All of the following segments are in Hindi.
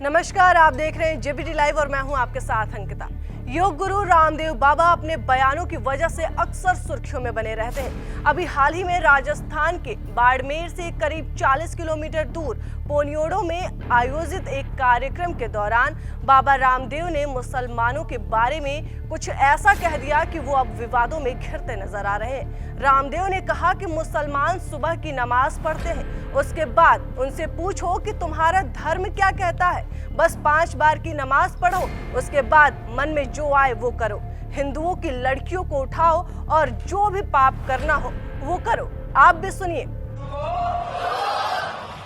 नमस्कार, आप देख रहे हैं जेबीटी लाइव और मैं हूं आपके साथ अंकिता। योग गुरु रामदेव बाबा अपने बयानों की वजह से अक्सर सुर्खियों में बने रहते हैं। अभी हाल ही में राजस्थान के बाड़मेर से करीब 40 किलोमीटर दूर पोनियोडो में आयोजित एक कार्यक्रम के दौरान बाबा रामदेव ने मुसलमानों के बारे में कुछ ऐसा कह दिया कि वो अब विवादों में घिरते नजर आ रहे हैं। रामदेव ने कहा कि मुसलमान सुबह की नमाज पढ़ते हैं, उसके बाद उनसे पूछो कि तुम्हारा धर्म क्या कहता है। बस 5 बार की नमाज पढ़ो, उसके बाद मन में जो आए वो करो। हिंदुओं की लड़कियों को उठाओ और जो भी पाप करना हो वो करो। आप भी सुनिए।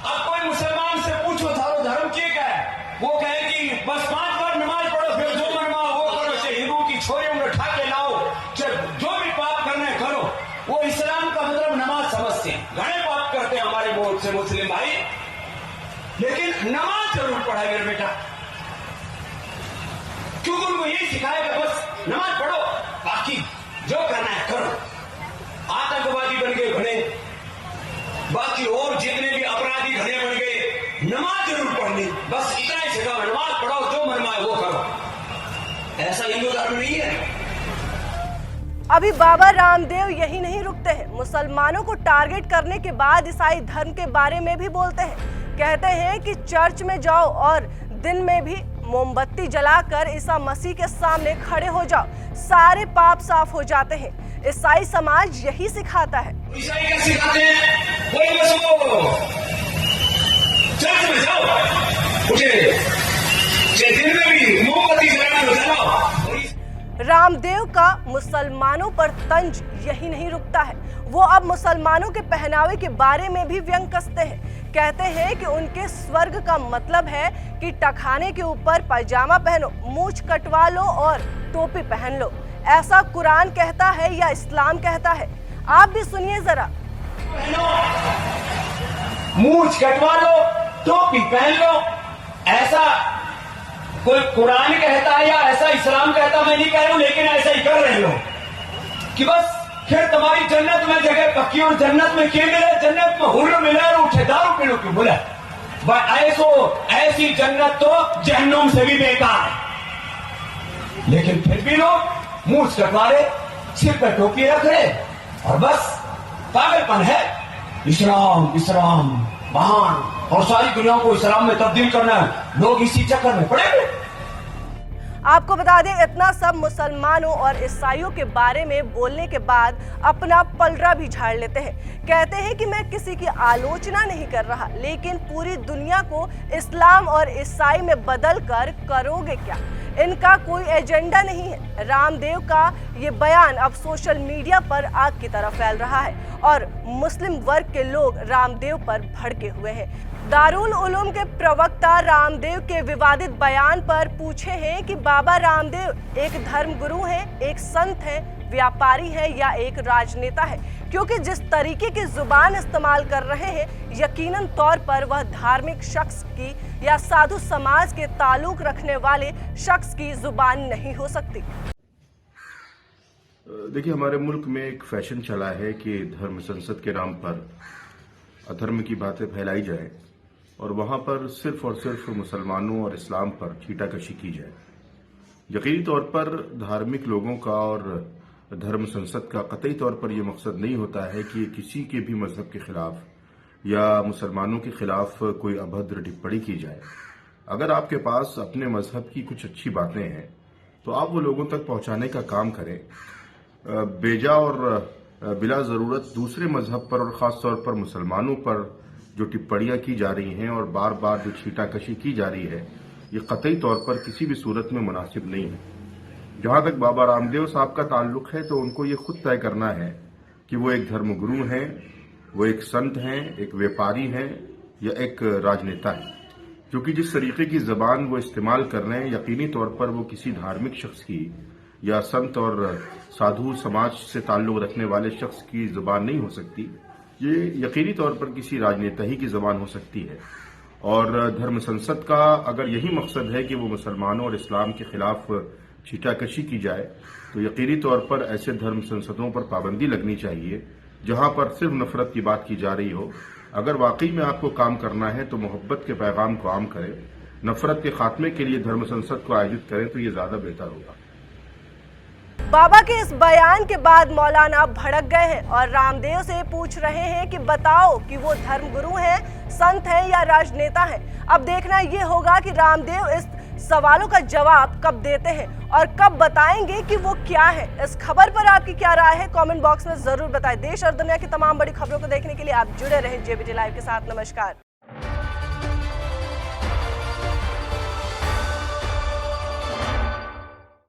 अब कोई मुसलमान से पूछो थारो धर्म क्या है, वो कहे कि बस 5 बार नमाज पढ़ो, फिर जो मन माओ वो करो। से हिंदुओं की छोरियों में उठा के लाओ, जो भी पाप करने करो। वो इस्लाम का मतलब नमाज समझते हैं। घने पाप करते हैं हमारे बहुत से मुस्लिम भाई, लेकिन नमाज जरूर पढ़ा मेरे बेटा, क्योंकि उनको यही सिखाएगा बस नमाज पढ़ो, बाकी जो करना है करो। आतंकवादी बन गए घने, बाकी और जितने भी अपराधी घने बन गए, नमाज जरूर पढ़नी, बस इतना ही सिखा, नमाज पढ़ो, जो मन में वो करो। ऐसा हिंदू धर्म नहीं है। अभी बाबा रामदेव यही नहीं रुकते हैं, मुसलमानों को टारगेट करने के बाद ईसाई धर्म के बारे में भी बोलते हैं। कहते हैं कि चर्च में जाओ और दिन में भी मोमबत्ती जलाकर ईसा मसीह के सामने खड़े हो जाओ, सारे पाप साफ हो जाते हैं। ईसाई समाज यही सिखाता है। ईसाई क्या सिखाते हैं? कोई बस चर्च में जाओ, उठे दिन में भी मोमबत्ती जलाओ। रामदेव का मुसलमानों पर तंज यही नहीं रुकता है, वो अब मुसलमानों के पहनावे के बारे में भी व्यंग कसते हैं। कहते हैं कि उनके स्वर्ग का मतलब है कि टखाने के ऊपर पैजामा पहनो, मूंछ कटवा लो और टोपी पहन लो। ऐसा कुरान कहता है या इस्लाम कहता है? आप भी सुनिए जरा। मूंछ कटवा लो, टोपी पहन लो, ऐसा कोई कुरान कहता है या ऐसा इस्लाम कहता, मैं नहीं कह रहा हूं, लेकिन ऐसा ही कर रहे लोग कि बस फिर तुम्हारी जन्नत में जगह पक्की। और जन्नत में क्या मिले? जन्नत में हुर्र मिले और उठे दारू पीनो क्यों बोले? ऐसी जन्नत तो जहन्नुम से भी बेकार है। लेकिन फिर भी लोग मूंछ कटवा रहे, सिर पर टोपी रख रहे और बस पागलपन है। इस्लाम इस्लाम महान, और सारी दुनिया को इस्लाम में तब्दील करना है, लोग इसी चक्कर में पड़े हुए। आपको बता दें, इतना सब मुसलमानों और ईसाइयों के बारे में बोलने के बाद अपना पलड़ा भी झाड़ लेते हैं। कहते हैं कि मैं किसी की आलोचना नहीं कर रहा, लेकिन पूरी दुनिया को इस्लाम और ईसाई में बदल कर करोगे क्या? इनका कोई एजेंडा नहीं है। रामदेव का ये बयान अब सोशल मीडिया पर आग की तरह फैल रहा है और मुस्लिम वर्ग के लोग रामदेव पर भड़के हुए हैं। दारुल उलूम के प्रवक्ता रामदेव के विवादित बयान पर पूछे हैं कि बाबा रामदेव एक धर्मगुरु हैं, एक संत हैं, व्यापारी हैं या एक राजनेता है, क्योंकि जिस तरीके की जुबान इस्तेमाल कर रहे हैं, यकीनन तौर पर वह धार्मिक शख्स की या साधु समाज के ताल्लुक रखने वाले शख्स की जुबान नहीं हो सकती। देखिए, हमारे मुल्क में एक फैशन चला है कि धर्म संसद के नाम पर अधर्म की बातें फैलाई जाए और वहां पर सिर्फ और सिर्फ मुसलमानों और इस्लाम पर छीटाकशी की जाए। यकीनी तौर पर धार्मिक लोगों का और धर्म संसद का कतई तौर पर यह मकसद नहीं होता है कि किसी के भी मजहब के खिलाफ या मुसलमानों के खिलाफ कोई अभद्र टिप्पणी की जाए। अगर आपके पास अपने मजहब की कुछ अच्छी बातें हैं तो आप वो लोगों तक पहुंचाने का काम करें। बेजा और बिला जरूरत दूसरे मजहब पर और खास तौर पर मुसलमानों पर जो टिप्पणियां की जा रही हैं और बार बार जो छीटाकशी की जा रही है, ये कतई तौर पर किसी भी सूरत में मुनासिब नहीं है। जहां तक बाबा रामदेव साहब का ताल्लुक है तो उनको ये खुद तय करना है कि वो एक धर्मगुरु हैं, वो एक संत हैं, एक व्यापारी हैं या एक राजनेता है। क्योंकि जिस तरीके की जबान वो इस्तेमाल कर रहे हैं, यकीनी तौर पर वो किसी धार्मिक शख्स की या संत और साधु समाज से ताल्लुक रखने वाले शख्स की जुबान नहीं हो सकती। ये यकीनी तौर पर किसी राजनेता ही की जुबान हो सकती है। और धर्म संसद का अगर यही मकसद है कि वो मुसलमानों और इस्लाम के खिलाफ छीटाकशी की जाए, तो यकीनी तौर पर ऐसे धर्म संसदों पर पाबंदी लगनी चाहिए जहां पर सिर्फ नफरत की बात की जा रही हो। अगर वाकई में आपको काम करना है तो मोहब्बत के पैगाम को आम करें, नफरत के खात्मे के लिए धर्म संसद को आयोजित करें तो ये ज्यादा बेहतर होगा। बाबा के इस बयान के बाद मौलाना भड़क गए हैं और रामदेव से पूछ रहे हैं कि बताओ कि वो धर्मगुरु हैं, संत हैं या राजनेता हैं। अब देखना ये होगा कि रामदेव इस सवालों का जवाब कब देते हैं और कब बताएंगे कि वो क्या है। इस खबर पर आपकी क्या राय है, कमेंट बॉक्स में जरूर बताएं। देश और दुनिया की तमाम बड़ी खबरों को देखने के लिए आप जुड़े रहें जेबीटी लाइव के साथ। नमस्कार।